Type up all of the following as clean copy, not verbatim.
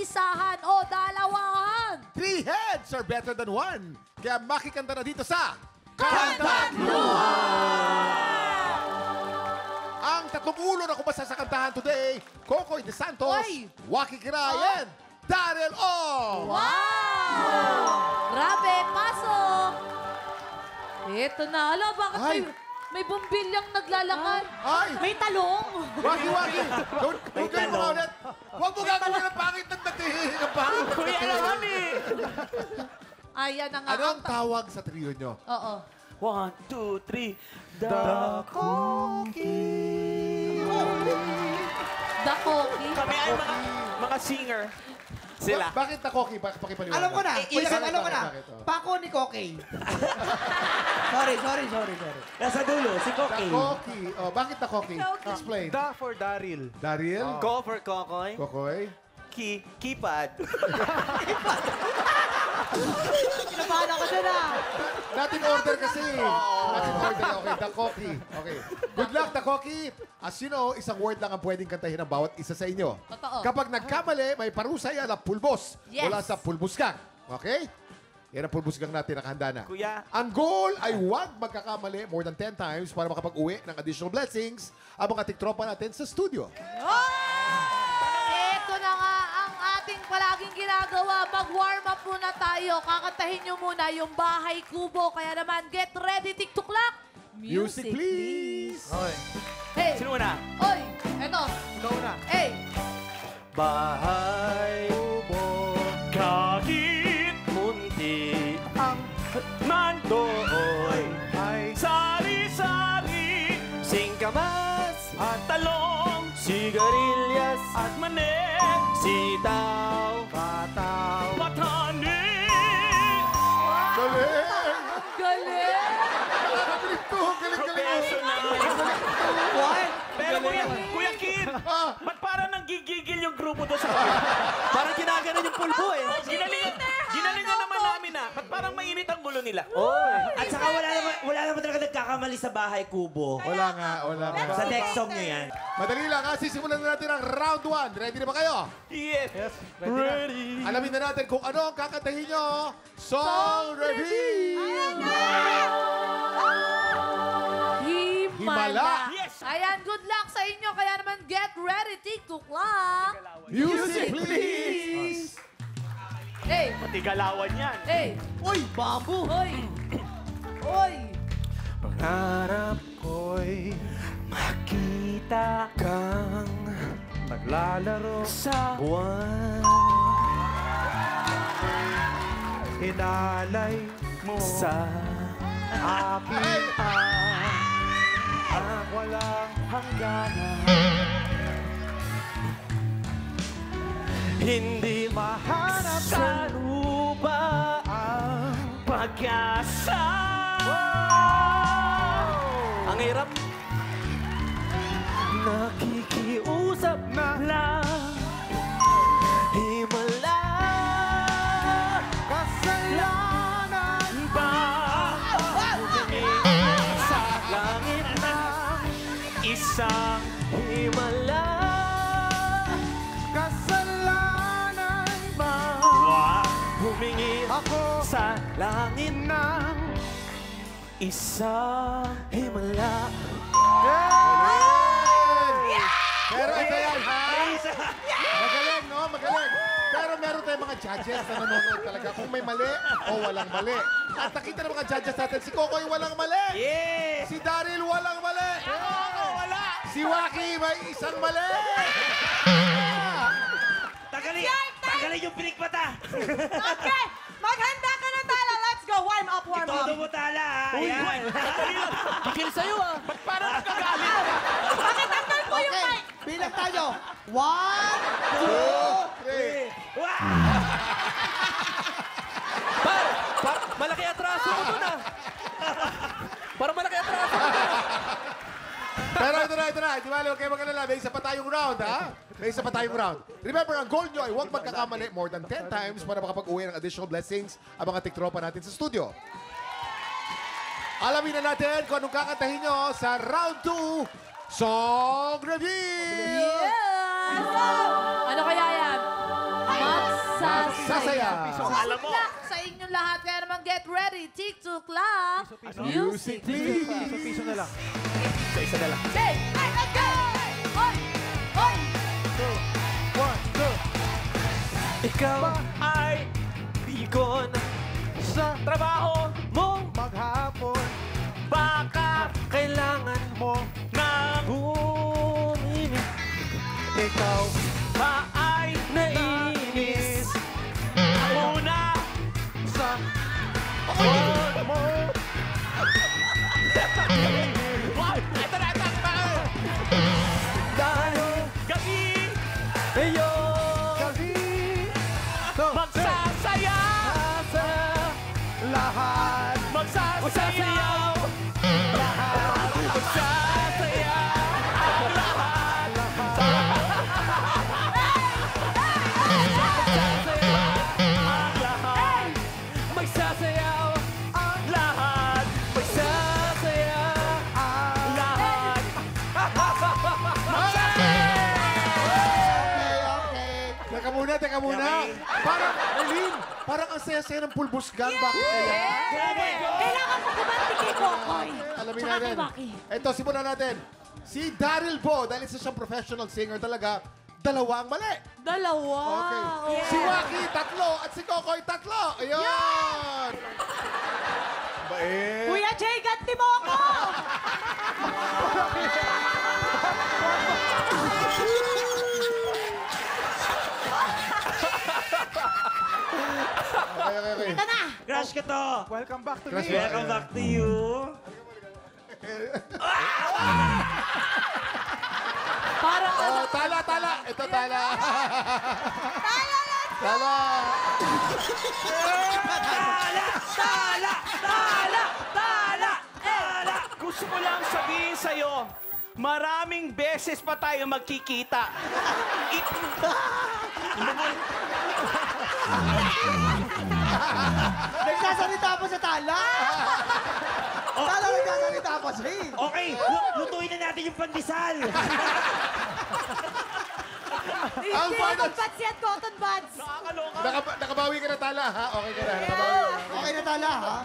isahan o dalawahan. 3 heads are better than 1. Kaya makikanta na dito sa Kanta't ang tatlong ulo na kumasa sa kantahan today, Cocoy De Santos, Oy! Waki Kiray, and Daryl Ong. Wow! Grabe, pasok! Ito na. Ala, bakit Ay! may bumbilyang naglalakad? Ay! May talong? Waki! Don't kayo mga ulit. Huwag mo gagawin ng pangit ng datihin. Ang pangit ng Kuya naman eh. Ayan na nga. Ano ang tawag sa trio nyo? Oo. 1, 2, 3. The The Cocky. Kami ay mga singer. Sila. Bakit na Koki? Bakit pakipaliwanag? Alam ko na. Alam ko na. Bakit? Pako ni Kokey. Sorry. Nasa dulo, si The Koki. Koki. Oh, bakit na Koki? Explain. Da for Daryl. Daryl? Go for Kokoy. Kokoy? Keypad. Kinabahan ako dyan Natin order kasi. Natin order. Okay, The Koki. Okay. Good luck, The Koki. As you know, isang word lang ang pwedeng kantahin ng bawat isa sa inyo. Totoo. Kapag nagkamali, may parusa yan na pulbos. Yes. Mula sa pulbusgang. Okay? Yan ang pulbusgang natin, nakahanda na. Kuya. Ang goal ay huwag magkakamali more than 10 times para makapag-uwi ng additional blessings ang mga tiktropa natin sa studio. Ito na nga ang ating palaging ginagawa. Mag-warm up muna tayo. Kakantahin nyo muna yung Bahay Kubo. Kaya naman, get ready, TikTok clock. Music, please! Hey! Sino una? Oy! Eto! Ikaw na. Hey! Bahay kubo, kahit munti ang mandoy. Ay, Sari-sari, singkamas at talong, sigarilyas at mani, sitaw, pataw. patani. Galing! Galing! Galing to! Professional. What? Pero Kuya Kid, ba't parang nanggigigil yung grupo doon sa Parang ginaganon yung pulbo eh. Ginalingan naman namin ba't parang mainit ang gulo nila? At saka wala naman talaga nagkakamali sa bahay kubo. Wala nga. Sa next song nyo yan. Madali lang ha, sisimulan na natin ang round 1. Ready na ba kayo? Yes. Ready na. Alamin na natin kung ano ang kakantahin nyo. Song reveal! Himala. Yes. Ayan, good luck sa inyo. Kaya naman, get ready, TikTok clock. Music, please! Hey! Pati galawan yan. Hey! Uy, bamboo. Oy! Oy! Pangarap ko'y Makita kang naglalaro sa Buwan. Hinalay mo sa aking ang walang hangganan. hindi Mahanap sa lupa ang pag-asa. Ang hirap. Nakikiusap na lang. Himala kasalanan ba sa langit na isang himala? kasalanan ba Humingi ako sa langit ng isang himala. Pero ito yan, ha? Magaling, no? Magaling. Pero meron tayong mga judges na nanonood talaga kung may mali o walang mali. At nakita ng mga judges natin, si Kokoy walang mali. Yeah! Si Daryl walang mali. Wala! Si Waki may isang mali. Tagalin yung pinikmata! Okay, maghanda ka na tala. Let's go. Warm up. Todo mo tala ha! Ayan! Kikil sa'yo Ba't parang nagkagalit? Pakitanggal po yung Okay. mic. Bilang tayo. 1, 2, 3. Malaki atraso mo doon Parang malaki atraso mo Pero ito na. Di ba, huwag kayo mag-alala. May isa pa tayong round, ha? May isa pa tayong round. Remember, ang goal nyo ay huwag magkakamali more than 10 times para makapag-uwi ng additional blessings ang mga tiktropa natin sa studio. Alamin na natin kung anong kakantahin nyo sa round 2, Song Reveal! Yes! Ano kaya yan? Magsasaya. Alam mo. Luck sa inyong lahat. Kaya naman get ready. TikTok clock. Music, please. Piso na lang. Isa na lang. Say, hey, let's go! Hoy! Hoy! 1, 2. Ikaw ay bigon Sa trabaho mo. maghapon Baka kailangan mo, ng humimik. Ikaw ba ay naiinis? Una sa oras mo. Ito na. Dahil Gabi ngayon gabi magsasaya. sa lahat Magsasayaw. Magsasaya ang lahat. Magsasayaw ang lahat. Magsasaya ang lahat. Teka muna. Parang, Eileen, parang ang saya-saya ng pulbusgan. Bakit kaya? Kailangan mo gumanti kay Kokoy. Alamin Tsaka natin. kay Maki. Ito, simulan natin. Si Daryl po, dahil isa siyang professional singer talaga, dalawang mali. Dalawa. Okay. Oh. Si Waki, 3. At si Kokoy, 3. Ayun! Bait. Kuya Jay, ganti mo ako! Okay. Ito na! Crush ka to. welcome back to Crush me. Welcome back to you. Parang Oh, tala. Ito, tala. Tala. Gusto ko lang sabihin sa'yo, maraming beses pa tayo magkikita. Nagsasalita pa sa tala. Tala nagsasalita pa siya eh. Okay, lutuin na natin yung pandesal. Ang Hindi final, naman pads yan, cotton buds. Nakakaloka. nakabawi ka na, tala, ha? Okay ka na, nakabawi. Okay na tala, ha?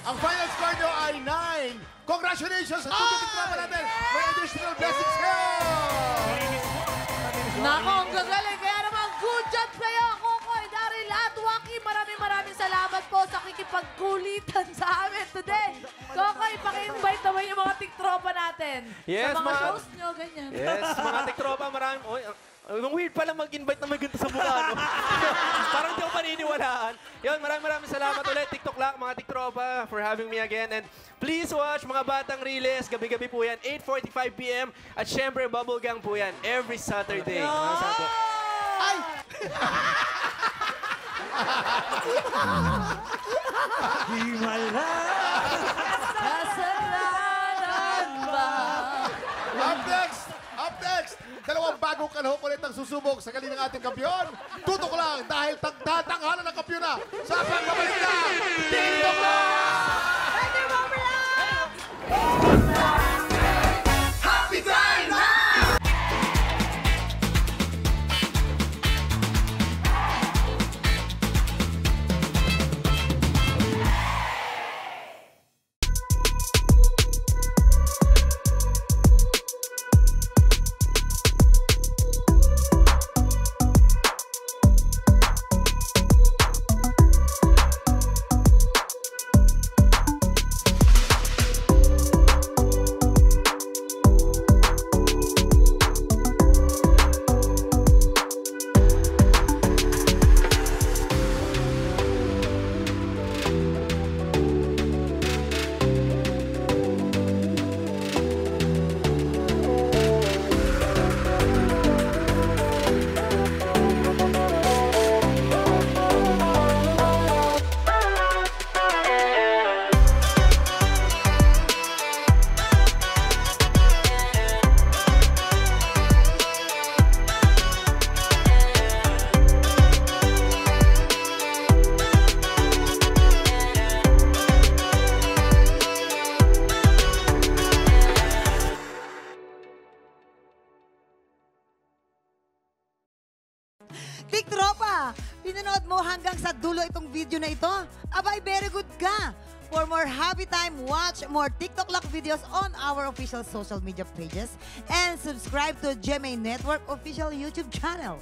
Ang final score nyo ay 9. Congratulations sa tututik naman natin. May additional blessings kayo. Nako, ang gagaling. Kaya naman, good job sa'yo, Kokoy, Daryl at Waki. Maraming salamat po sa kikipagkulitan sa amin today. Kokoy, paki-invite naman yung mga tiktropa natin. Yes, sa mga mga- shows nyo, ganyan. Yes, mga tiktropa, maraming... Oy, ang weird pala mag-invite na may ganito sa mukha, no? Parang di ako paniniwalaan. Yun, maraming salamat ulit, TikTok lang, mga tiktropa, for having me again. And please watch mga Batang Riles. Gabi-gabi po yan, 8:45 p.m. At syempre, Bubble Gang po yan, every Saturday. Maraming salamat po. Ay! Himala. Kasalanan ba? Up next, dalawang bagong kalahok ulit ang susubok sa galing ng ating kampiyon. Tutok lang dahil tatanghalan ng kampiyon na sa pagbabalik na TikTok lang! Tiktropa, pinanood mo hanggang sa dulo itong video na ito? Abay, very good ka! For more happy time, watch more TikTok Lock videos on our official social media pages and subscribe to GMA Network official YouTube channel.